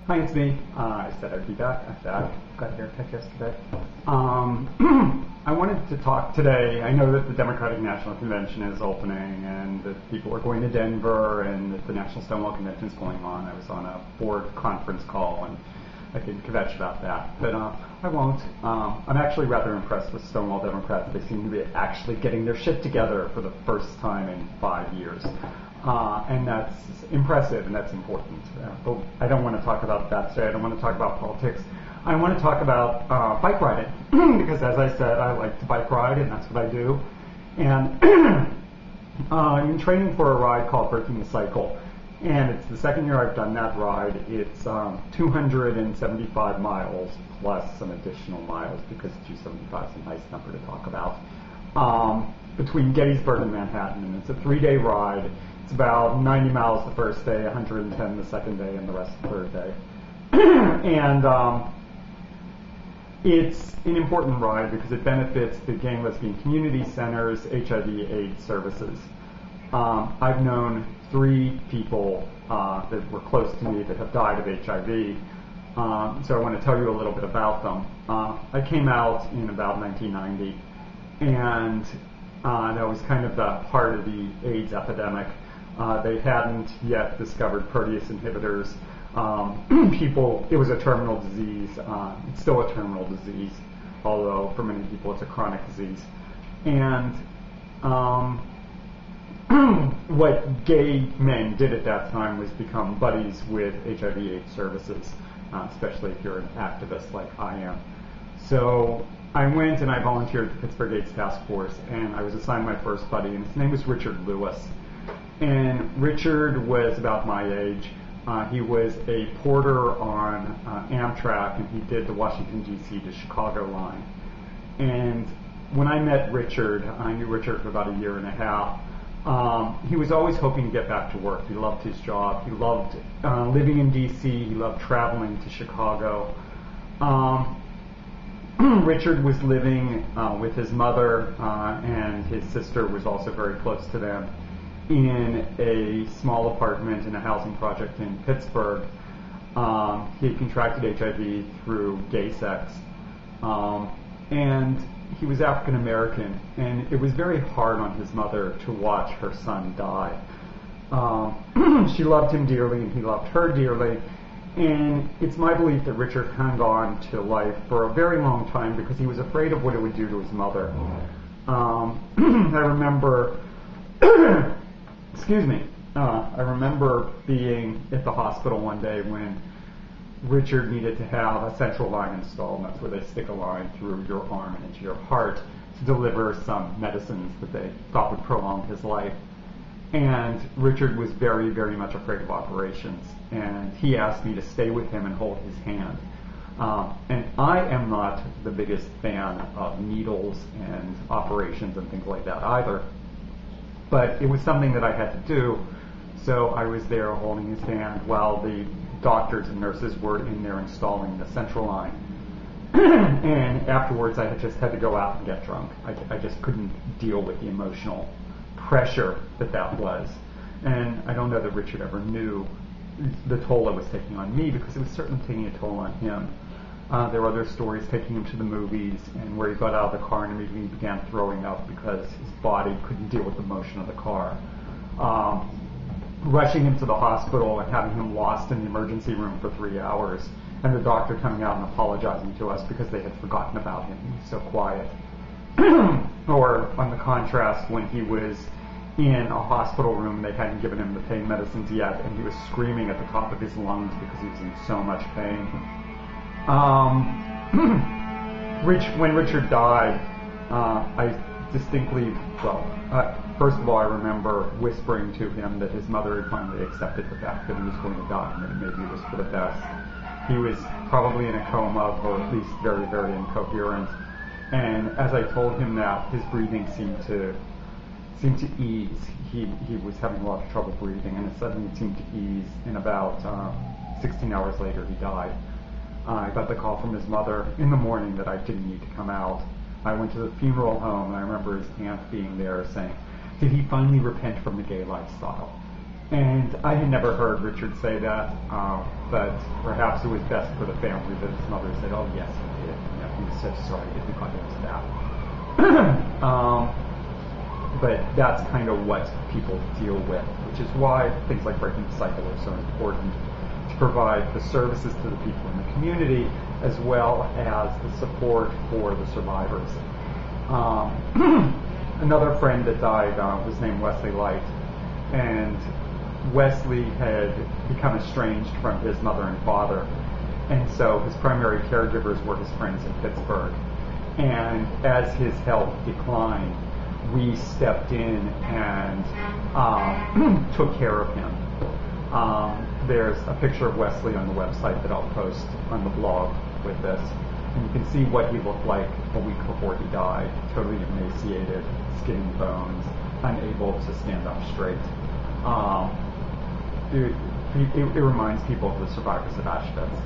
Hi, it's me. I said I'd be back. I'm back. Got a haircut yesterday. I wanted to talk today. I know that the Democratic National Convention is opening and that people are going to Denver and that the National Stonewall Convention is going on. I was on a board conference call and I can kvetch about that, but I won't. I'm actually rather impressed with Stonewall Democrats. They seem to be actually getting their shit together for the first time in 5 years. And that's impressive and that's important. But I don't want to talk about that today. I don't want to talk about politics. I want to talk about bike riding because, as I said, I like to bike ride and that's what I do. And I'm in training for a ride called Breaking the Cycle. And it's the second year I've done that ride. It's 275 miles plus some additional miles because 275 is a nice number to talk about. Between Gettysburg and Manhattan. And it's a 3-day ride. It's about 90 miles the first day, 110 the second day, and the rest the third day. And it's an important ride because it benefits the gay and lesbian community centers, HIV/AIDS services. I've known 3 people that were close to me that have died of HIV, so I want to tell you a little bit about them. I came out in about 1990, and that was kind of the heart of the AIDS epidemic. They hadn't yet discovered protease inhibitors. It was a terminal disease. It's still a terminal disease, although for many people it's a chronic disease. And what gay men did at that time was become buddies with HIV/AIDS services, especially if you're an activist like I am. So I went and I volunteered at the Pittsburgh AIDS Task Force, and I was assigned my first buddy, and his name was Richard Lewis. And Richard was about my age. He was a porter on Amtrak, and he did the Washington, D.C. to Chicago line. And when I met Richard, I knew Richard for about a year and a half. He was always hoping to get back to work. He loved his job. He loved living in D.C. He loved traveling to Chicago. Richard was living with his mother, and his sister was also very close to them, in a small apartment in a housing project in Pittsburgh. He had contracted HIV through gay sex, and he was African American, and it was very hard on his mother to watch her son die. She loved him dearly, and he loved her dearly, and it's my belief that Richard hung on to life for a very long time because he was afraid of what it would do to his mother. I remember I remember being at the hospital one day when Richard needed to have a central line installed, and that's where they stick a line through your arm and into your heart to deliver some medicines that they thought would prolong his life. And Richard was very, very much afraid of operations, and he asked me to stay with him and hold his hand. And I am not the biggest fan of needles and operations and things like that either. But it was something that I had to do, so I was there holding his hand while the doctors and nurses were in there installing the central line. And afterwards I just had to go out and get drunk. I just couldn't deal with the emotional pressure that was. And I don't know that Richard ever knew the toll it was taking on me, because it was certainly taking a toll on him. There were other stories taking him to the movies, and where he got out of the car and immediately began throwing up because his body couldn't deal with the motion of the car. Rushing him to the hospital and having him lost in the emergency room for 3 hours, and the doctor coming out and apologizing to us because they had forgotten about him. He was so quiet. Or on the contrast, when he was in a hospital room, they hadn't given him the pain medicines yet, and he was screaming at the top of his lungs because he was in so much pain. When Richard died, I distinctly, first of all, I remember whispering to him that his mother had finally accepted the fact that he was going to die and that maybe it was for the best. He was probably in a coma, or at least very, very incoherent. And as I told him that, his breathing seemed to ease. He was having a lot of trouble breathing, and it suddenly seemed to ease. And about 16 hours later, he died. I got the call from his mother in the morning that I didn't need to come out. I went to the funeral home, and I remember his aunt being there saying, "Did he finally repent from the gay lifestyle?" And I had never heard Richard say that, but perhaps it was best for the family that his mother said, "Oh yes, he did. You know, he was so sorry that he got into that." But that's kind of what people deal with, which is why things like Breaking the Cycle are so important, to provide the services to the people in the community as well as the support for the survivors. Another friend that died was named Wesley Light, and Wesley had become estranged from his mother and father, and so his primary caregivers were his friends in Pittsburgh. And as his health declined, we stepped in and took care of him. There's a picture of Wesley on the website that I'll post on the blog with this. And you can see what he looked like a week before he died. Totally emaciated, skin and bones, unable to stand up straight. It reminds people of the survivors of Auschwitz.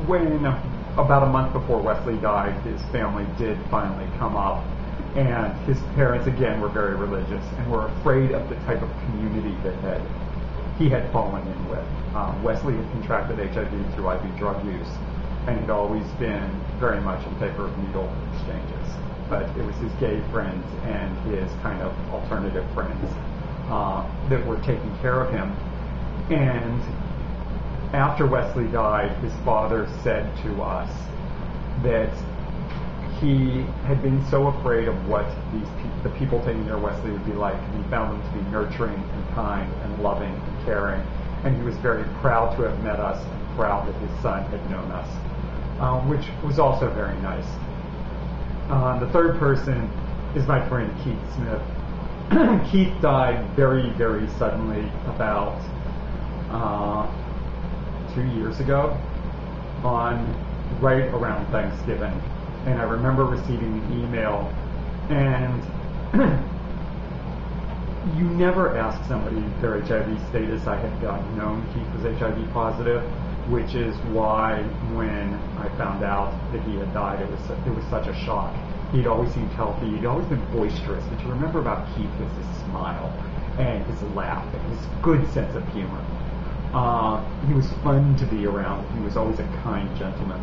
When about a month before Wesley died, his family did finally come up, and his parents again were very religious and were afraid of the type of community that he had fallen in with. Wesley had contracted HIV through IV drug use and had always been very much in favor of needle exchanges. But it was his gay friends and his kind of alternative friends that were taking care of him. And after Wesley died, his father said to us that he had been so afraid of what the people taking care of Wesley would be like, and he found them to be nurturing and kind and loving and caring. And he was very proud to have met us and proud that his son had known us, which was also very nice. The third person is my friend Keith Smith. Keith died very, very suddenly about 2 years ago, right around Thanksgiving. And I remember receiving an email, and you never ask somebody their HIV status. I had known Keith was HIV positive, which is why when I found out that he had died, it was such a shock. He'd always seemed healthy. He'd always been boisterous. What you remember about Keith was his smile and his laugh and his good sense of humor. He was fun to be around. He was always a kind gentleman.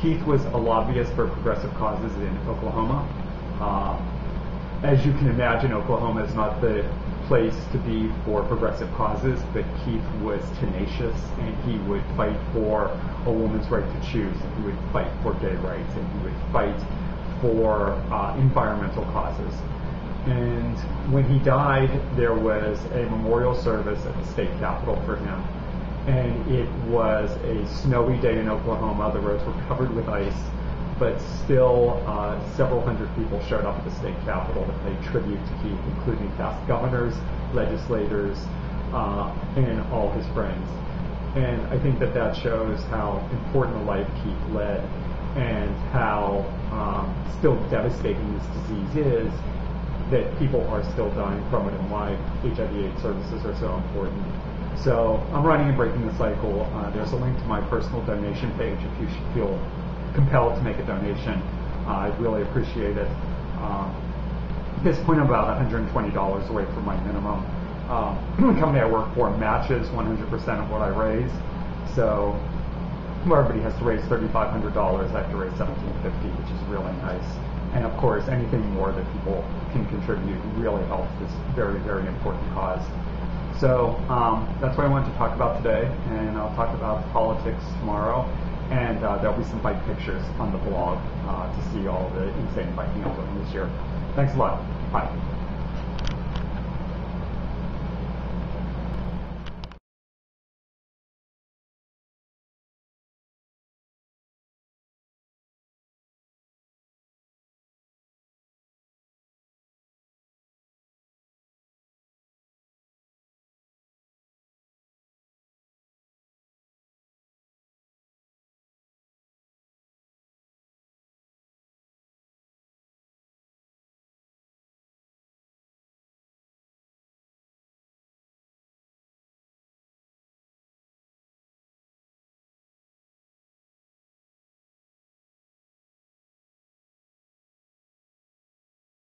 Keith was a lobbyist for progressive causes in Oklahoma. As you can imagine, Oklahoma is not the place to be for progressive causes, but Keith was tenacious, and he would fight for a woman's right to choose, and he would fight for gay rights, and he would fight for environmental causes. And when he died, there was a memorial service at the state capitol for him. And it was a snowy day in Oklahoma. The roads were covered with ice, but still several hundred people showed up at the state capitol to pay tribute to Keith, including past governors, legislators, and all his friends. And I think that shows how important a life Keith led and how still devastating this disease is, that people are still dying from it, and why HIV/AIDS services are so important. So I'm running and Breaking the Cycle. There's a link to my personal donation page if you should feel compelled to make a donation. I'd really appreciate it. At this point, I'm about $120 away from my minimum. The company I work for matches 100% of what I raise. So everybody has to raise $3,500. I have to raise $1,750, which is really nice. And of course, anything more that people can contribute really helps this very, very important cause. So that's what I wanted to talk about today, and I'll talk about politics tomorrow. And there'll be some bike pictures on the blog to see all the insane biking I'm doing this year. Thanks a lot. Bye.